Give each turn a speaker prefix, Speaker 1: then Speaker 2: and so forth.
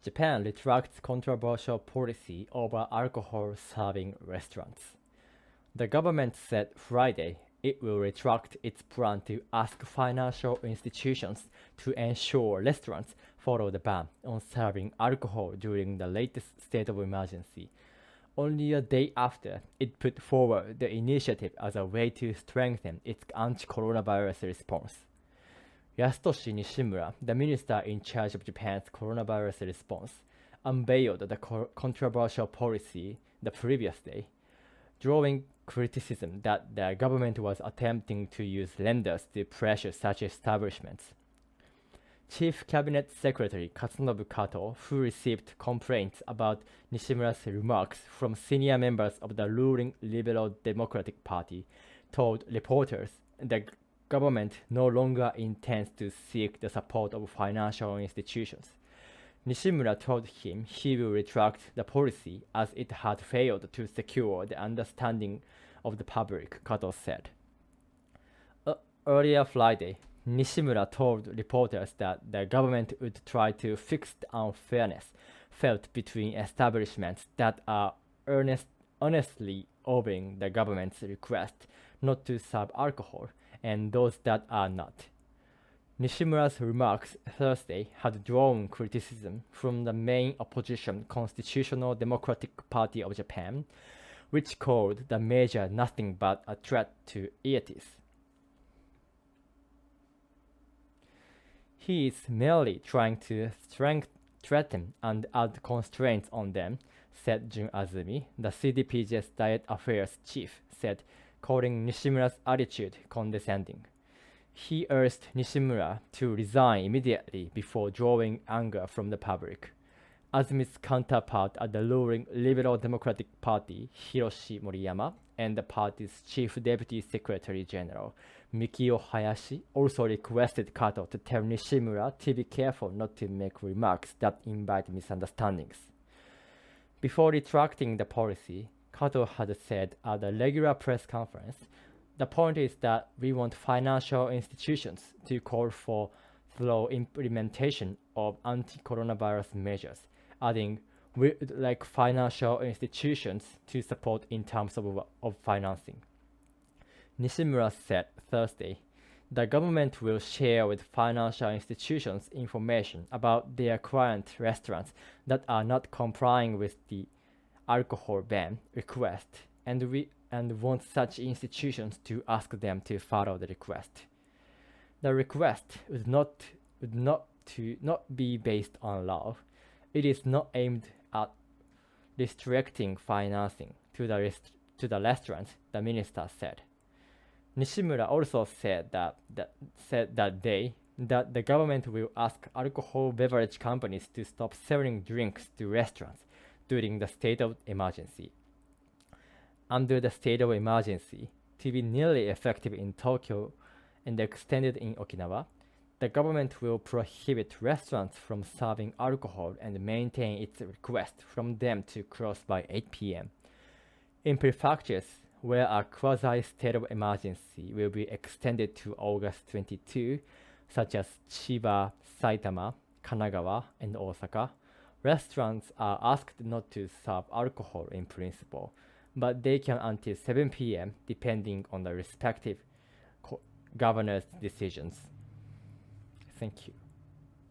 Speaker 1: Japan retracts controversial policy over alcohol serving restaurants. The government said Friday it will retract its plan to ask financial institutions to ensure restaurants follow the ban on serving alcohol during the latest state of emergency, only a day after it put forward the initiative as a way to strengthen its anti-coronavirus response. Yasutoshi Nishimura, the minister in charge of Japan's coronavirus response, unveiled the controversial policy the previous day, drawing criticism that the government was attempting to use lenders to pressure such establishments. Chief Cabinet Secretary Katsunobu Kato, who received complaints about Nishimura's remarks from senior members of the ruling Liberal Democratic Party, told reporters the government no longer intends to seek the support of financial institutions. Nishimura told him he will retract the policy as it had failed to secure the understanding of the public, Kato said. Earlier Friday, Nishimura told reporters that the government would try to fix the unfairness felt between establishments that are honestly obeying the government's request not to serve alcohol and those that are not. Nishimura's remarks Thursday had drawn criticism from the main opposition Constitutional Democratic Party of Japan, which called the measure nothing but a threat to eaties. He is merely trying to threaten and add constraints on them, said Jun Azumi, the CDPJ's Diet Affairs chief, said, calling Nishimura's attitude condescending. He urged Nishimura to resign immediately before drawing anger from the public. Azumi's counterpart at the ruling Liberal Democratic Party, Hiroshi Moriyama, and the party's chief deputy secretary general, Mikio Hayashi, also requested Kato to tell Nishimura to be careful not to make remarks that invite misunderstandings. Before retracting the policy, Kato had said at a regular press conference, "The point is that we want financial institutions to call for thorough implementation of anti-coronavirus measures," adding, "We would like financial institutions to support in terms of financing." Nishimura said Thursday, "The government will share with financial institutions information about their client restaurants that are not complying with the alcohol ban request, and want such institutions to ask them to follow the request. The request would not be based on law. It is not aimed at restricting financing to the restaurants," the minister said. Nishimura also said that the government will ask alcohol beverage companies to stop selling drinks to restaurants during the state of emergency. Under the state of emergency, to be nearly effective in Tokyo and extended in Okinawa, the government will prohibit restaurants from serving alcohol and maintain its request from them to close by 8 p.m. In prefectures where a quasi-state of emergency will be extended to August 22, such as Chiba, Saitama, Kanagawa, and Osaka, restaurants are asked not to serve alcohol in principle, but they can until 7 p.m. depending on the respective governor's decisions. Thank you.